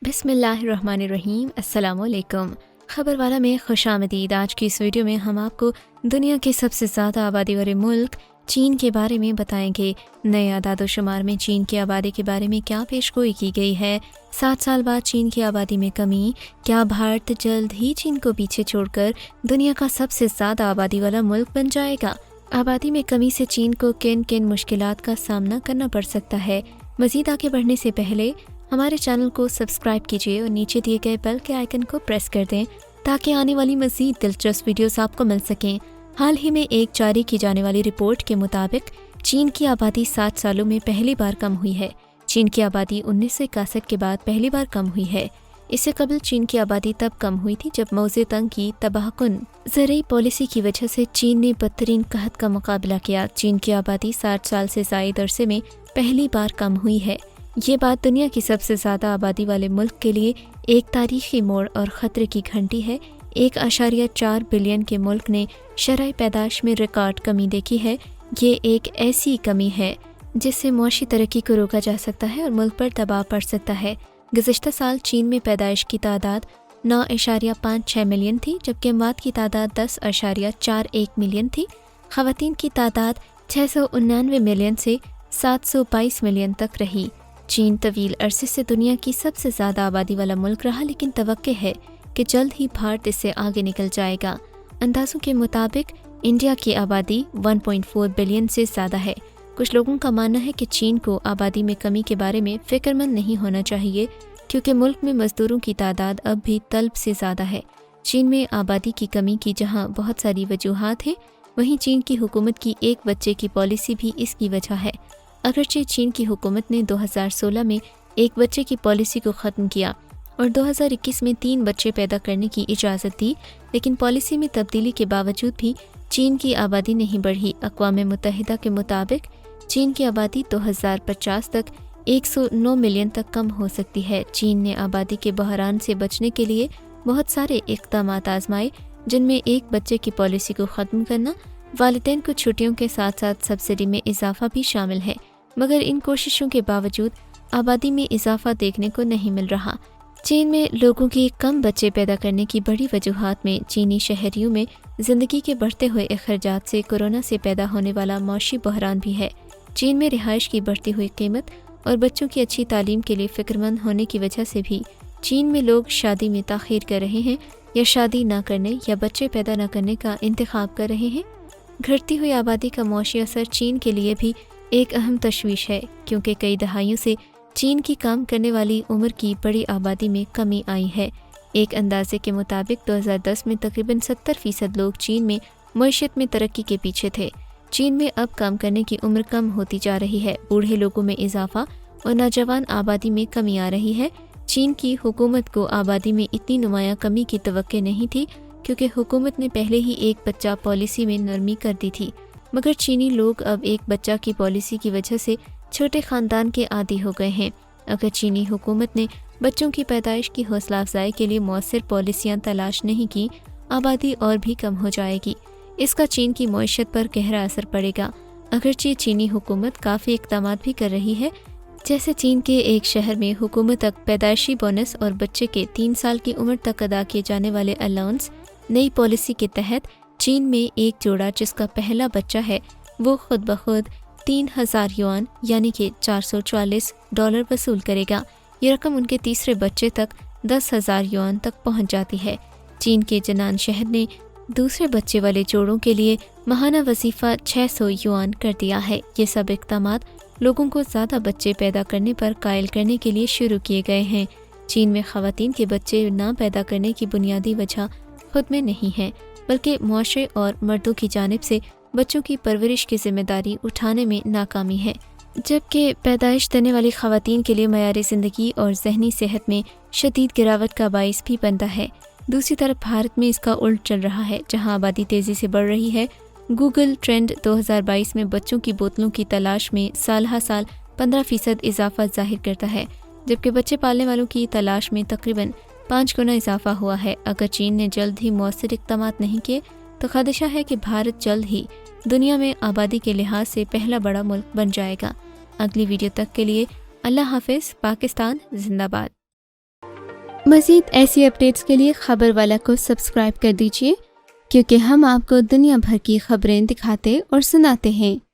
बिस्मिल्लाहिर्रहमानिर्रहीम। अस्सलाम वालेकुम। खबर वाला में खुश आमदीद। आज की इस वीडियो में हम आपको दुनिया के सबसे ज़्यादा आबादी वाले मुल्क चीन के बारे में बताएंगे। नए आदादोशुमार में चीन की आबादी के बारे में क्या पेशगोई की गई है। 7 साल बाद चीन की आबादी में कमी। क्या भारत जल्द ही चीन को पीछे छोड़कर दुनिया का सबसे ज़्यादा आबादी वाला मुल्क बन जाएगा। आबादी में कमी से चीन को किन किन मुश्किलात का सामना करना पड़ सकता है। मज़ीद आगे बढ़ने से पहले हमारे चैनल को सब्सक्राइब कीजिए और नीचे दिए गए बेल के आइकन को प्रेस कर दें ताकि आने वाली मज़ीद दिलचस्प वीडियोस आपको मिल सकें। हाल ही में एक जारी की जाने वाली रिपोर्ट के मुताबिक चीन की आबादी 7 सालों में पहली बार कम हुई है। चीन की आबादी 1961 के बाद पहली बार कम हुई है। इससे कबल चीन की आबादी तब कम हुई थी जब मौजे तंग की तबाहकुन ज़रूरी पॉलिसी की वजह से चीन ने बदतरीन कहत का मुकाबला किया। चीन की आबादी 60 साल से ज़ायद अरसे में पहली बार कम हुई है। ये बात दुनिया की सबसे ज़्यादा आबादी वाले मुल्क के लिए एक तारीखी मोड़ और ख़तरे की घंटी है। 1.4 बिलियन के मुल्क ने शरह पैदाश में रिकॉर्ड कमी देखी है। ये एक ऐसी कमी है जिससे मुआशी तरक्की को रोका जा सकता है और मुल्क पर दबाव पड़ सकता है। गुज़िश्ता साल चीन में पैदाइश की तादाद 9.56 मिलियन थी, जबकि अमवात की तादाद 10.41 मिलियन थी। ख़वातीन की तादाद 699 मिलियन से 722 मिलियन तक रही। चीन तवील अरसे से दुनिया की सबसे ज़्यादा आबादी वाला मुल्क रहा, लेकिन तवक्के है कि जल्द ही भारत इससे आगे निकल जाएगा। अंदाज़ों के मुताबिक इंडिया की आबादी 1.4 बिलियन से ज़्यादा है। कुछ लोगों का मानना है कि चीन को आबादी में कमी के बारे में फ़िक्रमंद नहीं होना चाहिए, क्योंकि मुल्क में मज़दूरों की तादाद अब भी तलब से ज़्यादा है। चीन में आबादी की कमी की जहाँ बहुत सारी वजूहात हैं, वहीं चीन की हुकूमत की एक बच्चे की पॉलिसी भी इसकी वजह है। अगरचे चीन की हुकूमत ने 2016 में एक बच्चे की पॉलिसी को ख़त्म किया और 2021 में 3 बच्चे पैदा करने की इजाज़त दी, लेकिन पॉलिसी में तब्दीली के बावजूद भी चीन की आबादी नहीं बढ़ी। अक़वाम मुत्तहिदा के मुताबिक चीन की आबादी 2050 तक 109 मिलियन तक कम हो सकती है। चीन ने आबादी के बहरान से बचने के लिए बहुत सारे इक़दामात आजमाए, जिनमें एक बच्चे की पॉलिसी को ख़त्म करना, वालिदैन को छुट्टियों के साथ साथ सब्सिडी में इजाफा भी शामिल है। मगर इन कोशिशों के बावजूद आबादी में इजाफा देखने को नहीं मिल रहा। चीन में लोगों के कम बच्चे पैदा करने की बड़ी वजूहात में चीनी शहरियों में ज़िंदगी के बढ़ते हुए अखराजात से कोरोना से पैदा होने वाला मौशी बहरान भी है। चीन में रिहाइश की बढ़ती हुई कीमत और बच्चों की अच्छी तालीम के लिए फ़िक्रमंद होने की वजह से भी चीन में लोग शादी में ताख़ीर कर रहे हैं या शादी न करने या बच्चे पैदा न करने का इंतखाब कर रहे हैं। घटती हुई आबादी का मौशी असर चीन के लिए भी एक अहम तशवीश है, क्योंकि कई दहाइयों से चीन की काम करने वाली उम्र की बड़ी आबादी में कमी आई है। एक अंदाजे के मुताबिक 2010 में तकरीबन 70% लोग चीन में मईशत में तरक्की के पीछे थे। चीन में अब काम करने की उम्र कम होती जा रही है, बूढ़े लोगों में इजाफा और नौजवान आबादी में कमी आ रही है। चीन की हुकूमत को आबादी में इतनी नुमायाँ कमी की तवक्के नहीं थी, क्योंकि हुकूमत ने पहले ही एक बच्चा पॉलिसी में नरमी कर दी थी। मगर चीनी लोग अब एक बच्चा की पॉलिसी की वजह से छोटे ख़ानदान के आदी हो गए हैं। अगर चीनी हुकूमत ने बच्चों की पैदाइश की हौसला अफजाई के लिए मौसर पॉलिसियाँ तलाश नहीं की, आबादी और भी कम हो जाएगी। इसका चीन की मईशत पर गहरा असर पड़ेगा। अगरचे चीनी हुकूमत काफ़ी इक़दाम भी कर रही है, जैसे चीन के एक शहर में हुकूमत तक पैदाइशी बोनस और बच्चे के 3 साल की उम्र तक अदा किए जाने वाले अलाउंस। नई पॉलिसी के तहत चीन में एक जोड़ा जिसका पहला बच्चा है वो खुद ब खुद 3000 युआन यानी कि $444 वसूल करेगा। ये रकम उनके तीसरे बच्चे तक 10,000 युआन तक पहुंच जाती है। चीन के जनान शहर ने दूसरे बच्चे वाले जोड़ों के लिए माहाना वजीफ़ा 600 युआन कर दिया है। ये सब इक़दामात लोगों को ज़्यादा बच्चे पैदा करने पर कायल करने के लिए शुरू किए गए हैं। चीन में ख़वातीन के बच्चे ना पैदा करने की बुनियादी वजह खुद में नहीं है, बल्कि मुआशरे और मर्दों की जानिब से बच्चों की परवरिश की जिम्मेदारी उठाने में नाकामी है, जबकि पैदाइश देने वाली ख़वातीन के लिए मयारी ज़िंदगी और जहनी सेहत में शदीद गिरावट का बाइस भी बनता है। दूसरी तरफ भारत में इसका उल्ट चल रहा है, जहां आबादी तेज़ी से बढ़ रही है। गूगल ट्रेंड 2022 में बच्चों की बोतलों की तलाश में साल 15% इजाफा जाहिर करता है, जबकि बच्चे पालने वालों की तलाश में तकरीबन 5 गुना इजाफा हुआ है। अगर चीन ने जल्द ही मौसर इक़दाम नहीं किए तो खदशा है कि भारत जल्द ही दुनिया में आबादी के लिहाज से पहला बड़ा मुल्क बन जाएगा। अगली वीडियो तक के लिए अल्लाह हाफ़िज़। पाकिस्तान जिंदाबाद। مزید ایسی اپڈیٹس کے لیے خبر والا کو سبسکرائب کر دیجیے، کیونکہ ہم آپ کو دنیا بھر کی خبریں دکھاتے اور سناتے ہیں۔